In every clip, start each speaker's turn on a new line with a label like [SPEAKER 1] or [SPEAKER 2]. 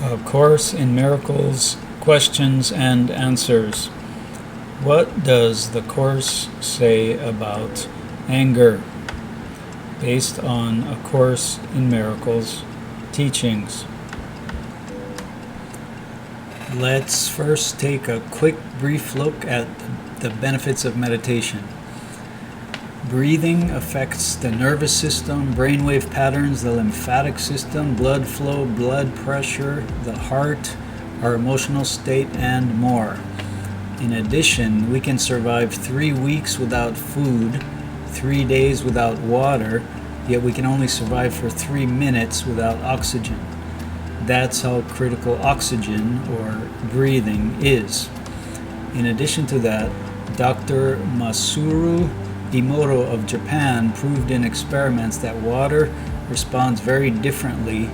[SPEAKER 1] A Course in Miracles, Questions and Answers. What does the Course say about anger? Based on A Course in Miracles teachings. Let's first take a quick, brief look at the benefits of meditation. Breathing affects the nervous system, brainwave patterns, the lymphatic system, blood flow, blood pressure, the heart, our emotional state, and more. In addition, we can survive 3 weeks without food, 3 days without water, yet we can only survive for 3 minutes without oxygen. That's how critical oxygen, or breathing, is. In addition to that, Dr. Masaru Emoto of Japan proved in experiments that water responds very differently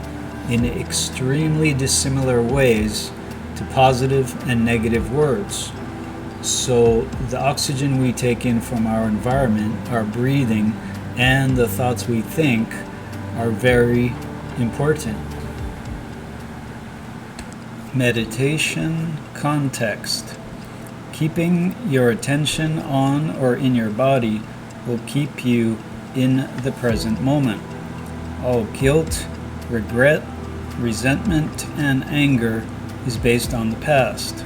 [SPEAKER 1] in extremely dissimilar ways to positive and negative words. So the oxygen we take in from our environment, our breathing, and the thoughts we think are very important. Meditation context. Keeping your attention on or in your body will keep you in the present moment. All guilt, regret, resentment, and anger is based on the past.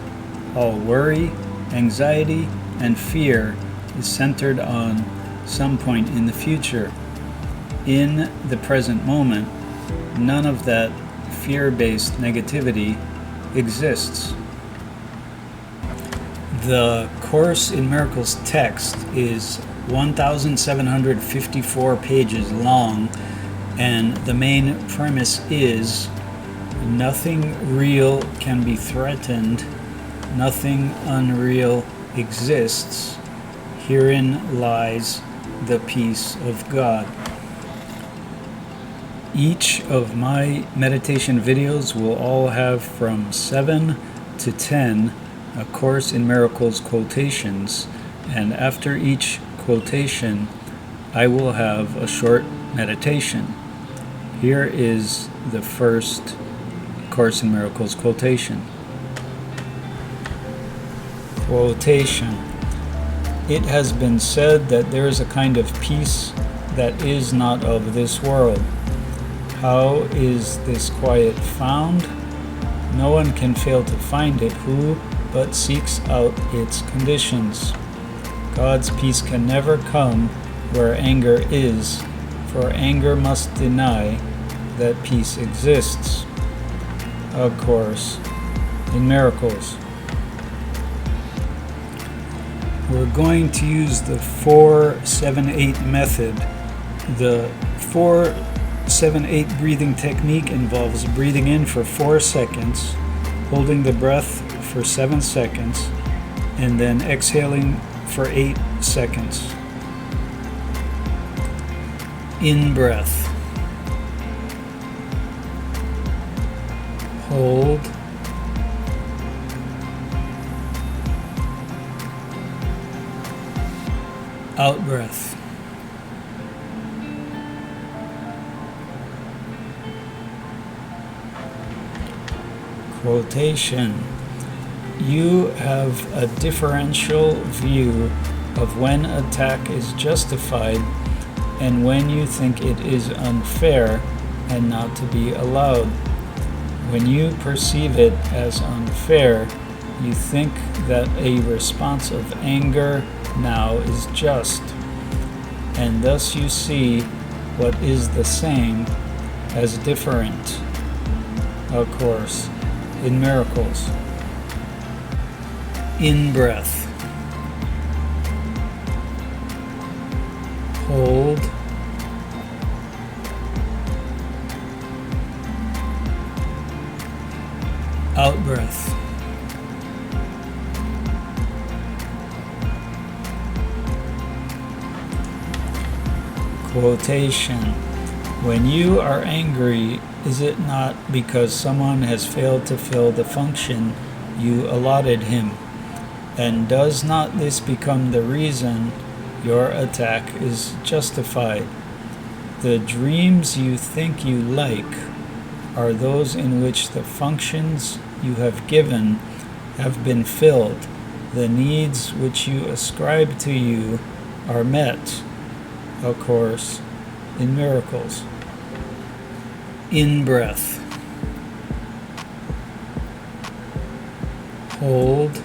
[SPEAKER 1] All worry, anxiety, and fear is centered on some point in the future. In the present moment, none of that fear-based negativity exists. The Course in Miracles text is 1,754 pages long, and the main premise is nothing real can be threatened, nothing unreal exists. Herein lies the peace of God. Each of my meditation videos will all have from 7 to 10 A Course in Miracles quotations, and after each quotation I will have a short meditation. Here is the first Course in Miracles quotation. Quotation. It has been said that there is a kind of peace that is not of this world. How is this quiet found? No one can fail to find it who but seeks out its conditions. God's peace can never come where anger is, for anger must deny that peace exists. A Course in Miracles. We're going to use the 4-7-8 method. The 4-7-8 breathing technique involves breathing in for 4 seconds, holding the breath for 7 seconds, and then exhaling for 8 seconds. In breath. Hold. Out breath. Quotation. You have a differential view of when attack is justified and when you think it is unfair and not to be allowed. When you perceive it as unfair, you think that a response of anger now is just, and thus you see what is the same as different. A Course in Miracles. In breath. Hold. Out breath. Quotation. When you are angry, is it not because someone has failed to fill the function you allotted him? And does not this become the reason your attack is justified? The dreams you think you like are those in which the functions you have given have been filled. The needs which you ascribe to you are met, of course, in miracles. In-breath. Hold.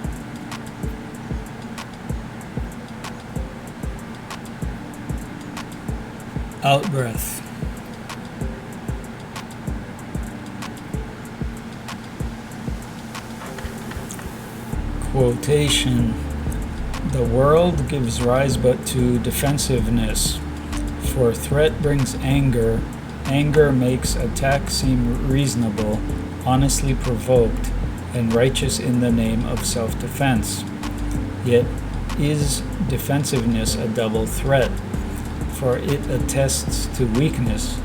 [SPEAKER 1] Out-breath. Quotation. The world gives rise but to defensiveness, for threat brings anger. Anger makes attack seem reasonable, honestly provoked, and righteous in the name of self-defense. Yet is defensiveness a double threat, for it attests to weakness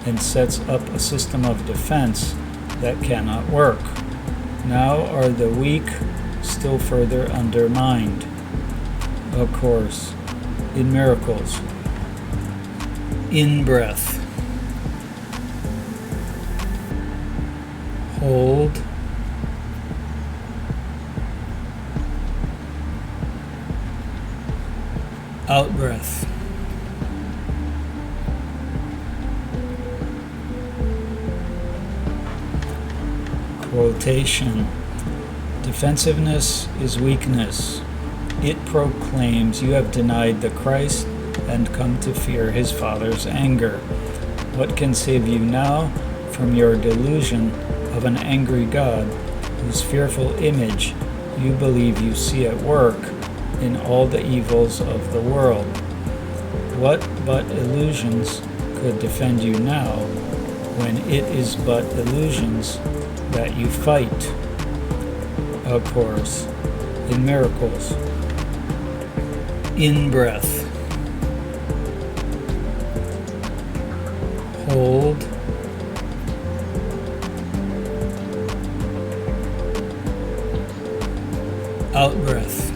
[SPEAKER 1] and sets up a system of defense that cannot work. Now are the weak still further undermined. Of course, in miracles. In-breath. Hold. Out-breath. Quotation. Defensiveness is weakness. It proclaims you have denied the Christ and come to fear his Father's anger. What can save you now from your delusion of an angry God whose fearful image you believe you see at work in all the evils of the world? What but illusions could defend you now, when it is but illusions that you fight? Of course, in miracles. In-breath. Hold. Out-breath.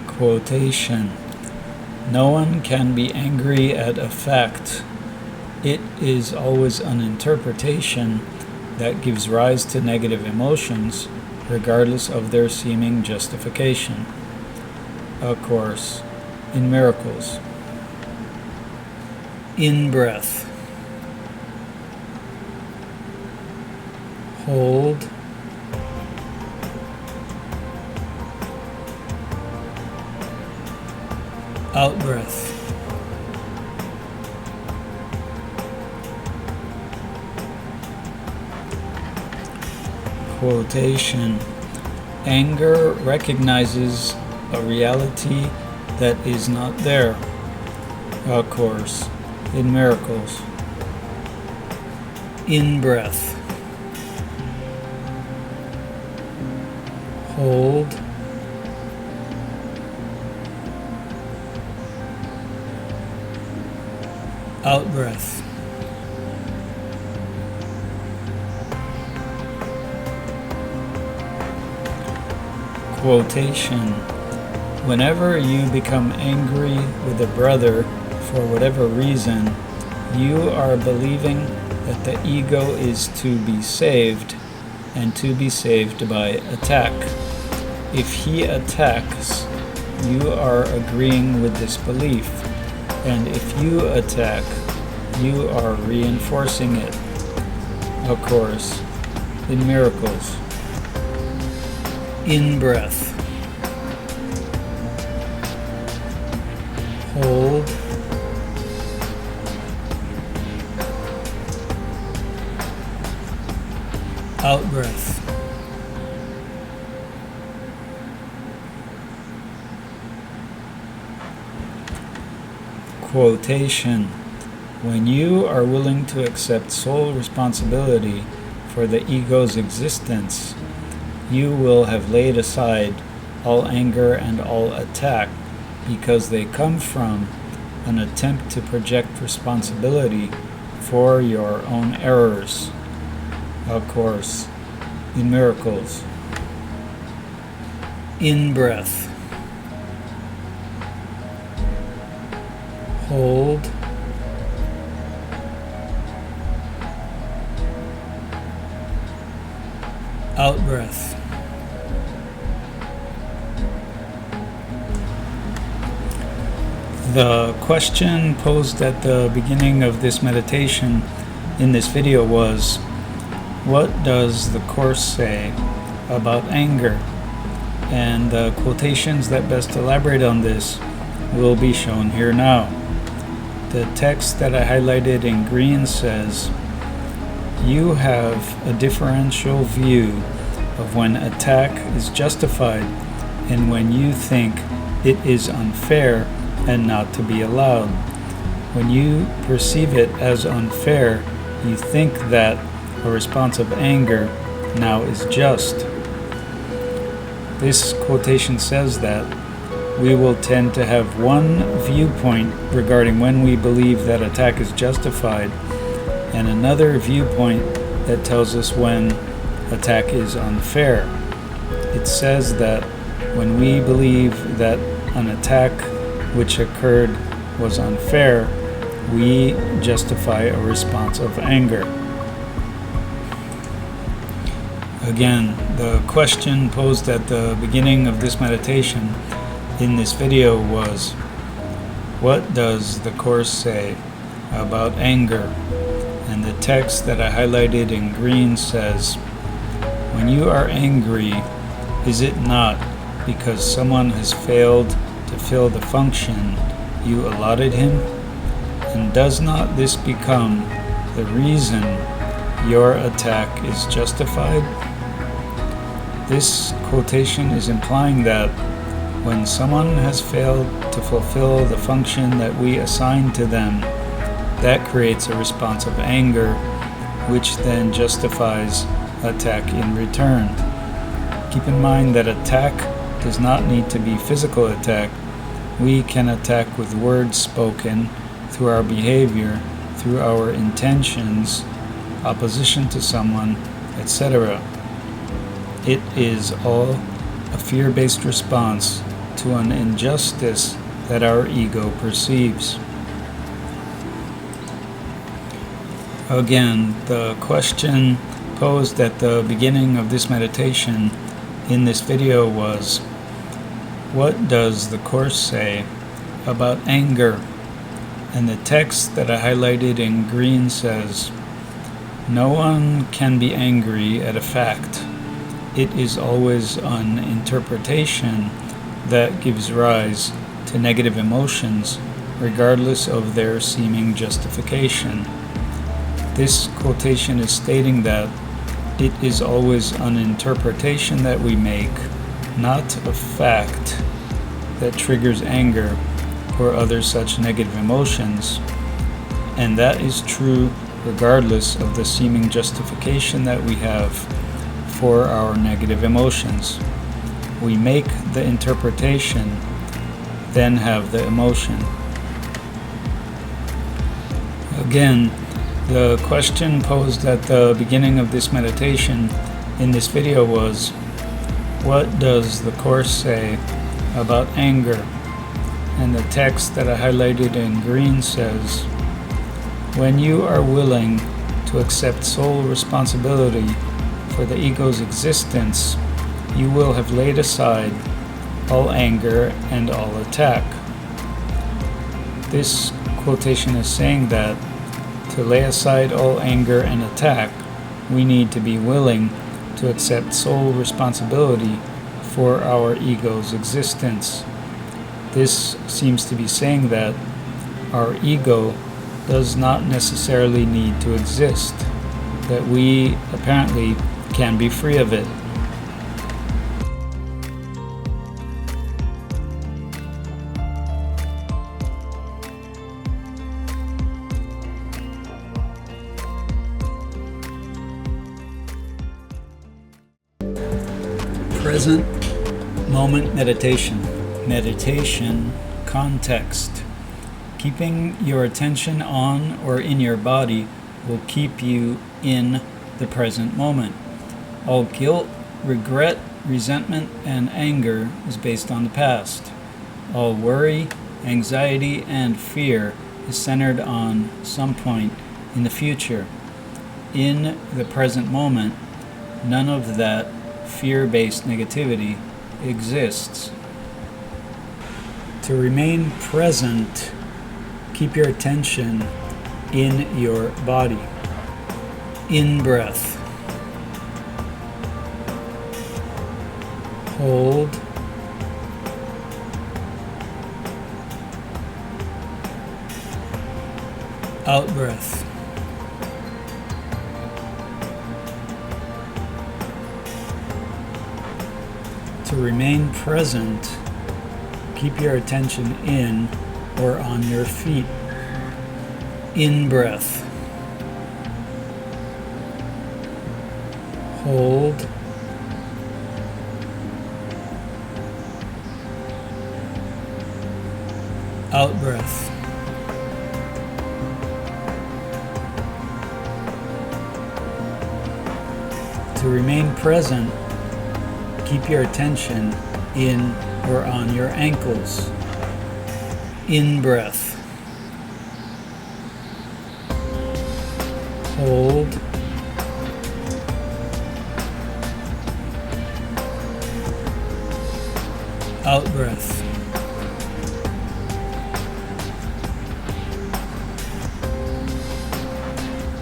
[SPEAKER 1] Quotation. No one can be angry at a fact. It is always an interpretation that gives rise to negative emotions, regardless of their seeming justification. Of course, in miracles. In-breath. Hold. Out-breath. Quotation. Anger recognizes a reality that is not there. Of course, in miracles. In-breath. Hold. Out-breath. Quotation. Whenever you become angry with a brother for whatever reason, you are believing that the ego is to be saved, and to be saved by attack. If he attacks, you are agreeing with this belief, and if you attack, you are reinforcing it. Of course, in miracles. In-breath. Hold. Out-breath. Quotation. When you are willing to accept sole responsibility for the ego's existence, you will have laid aside all anger and all attack, because they come from an attempt to project responsibility for your own errors. Of course, in miracles. In-breath. hold, out breath. The question posed at the beginning of this meditation in this video was, what does the Course say about anger? And the quotations that best elaborate on this will be shown here now. The text that I highlighted in green says, "You have a differential view of when attack is justified and when you think it is unfair and not to be allowed. When you perceive it as unfair, you think that a response of anger now is just." This quotation says that we will tend to have one viewpoint regarding when we believe that attack is justified, and another viewpoint that tells us when attack is unfair. It says that when we believe that an attack which occurred was unfair, we justify a response of anger. Again, the question posed at the beginning of this meditation in this video was, what does the Course say about anger? And the text that I highlighted in green says, when you are angry, is it not because someone has failed to fill the function you allotted him? And does not this become the reason your attack is justified? This quotation is implying that when someone has failed to fulfill the function that we assigned to them, that creates a response of anger, which then justifies attack in return. Keep in mind that attack does not need to be physical attack. We can attack with words spoken, through our behavior, through our intentions, opposition to someone, etc. It is all a fear-based response to an injustice that our ego perceives. Again, the question posed at the beginning of this meditation in this video was, what does the Course say about anger? And the text that I highlighted in green says, no one can be angry at a fact. It is always an interpretation that gives rise to negative emotions, regardless of their seeming justification. This quotation is stating that it is always an interpretation that we make, not a fact, that triggers anger or other such negative emotions, and that is true regardless of the seeming justification that we have for our negative emotions. We make the interpretation, then have the emotion. Again, the question posed at the beginning of this meditation in this video was, what does the Course say about anger? And the text that I highlighted in green says, when you are willing to accept sole responsibility for the ego's existence, you will have laid aside all anger and all attack. This quotation is saying that to lay aside all anger and attack, we need to be willing to accept sole responsibility for our ego's existence. This seems to be saying that our ego does not necessarily need to exist, that we apparently can be free of it. Present moment meditation. Meditation context. Keeping your attention on or in your body will keep you in the present moment. All guilt, regret, resentment, and anger is based on the past. All worry anxiety, and fear is centered on some point in the future. In the present moment, none of that fear-based negativity exists. To remain present, keep your attention in your body. In breath. Hold. Out breath. To remain present, keep your attention in or on your feet. In breath. Hold. Out breath. To remain present, keep your attention in or on your ankles. In breath. Hold. Out breath.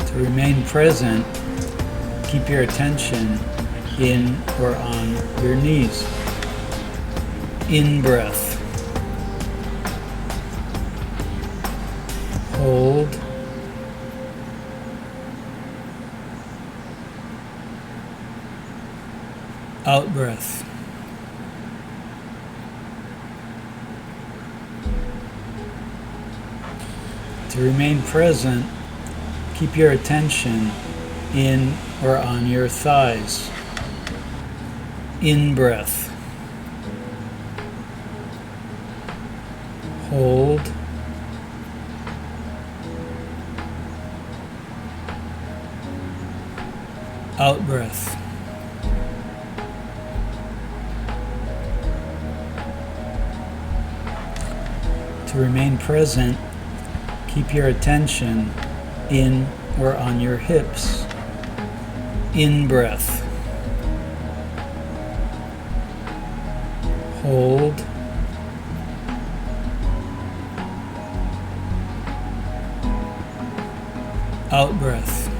[SPEAKER 1] To remain present, keep your attention in or on your knees. In breath. Hold. Out breath. To remain present, keep your attention in or on your thighs. In breath. Hold. Out breath. To remain present, keep your attention in or on your hips. In breath. Hold. Out breath.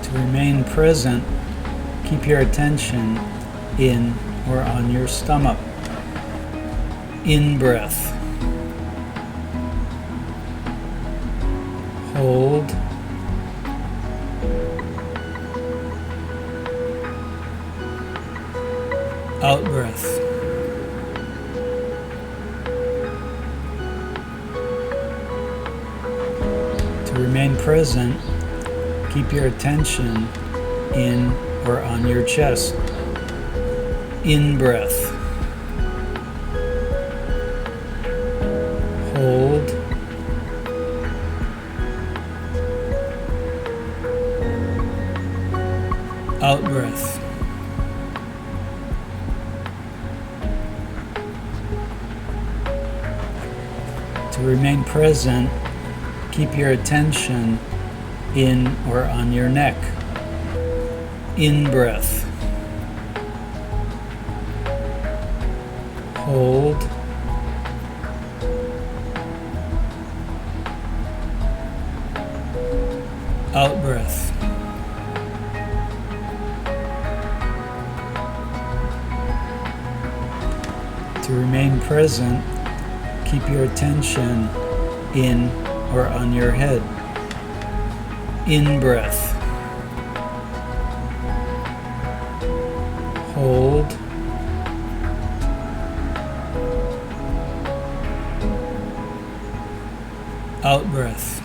[SPEAKER 1] To remain present, keep your attention in or on your stomach. In breath. Hold. Out breath. To remain present, keep your attention in or on your chest. In breath. Hold. Out breath. To remain present, keep your attention in or on your neck. In breath. Hold. Out breath. To remain present, keep your attention in or on your head. In breath. Hold. Out breath.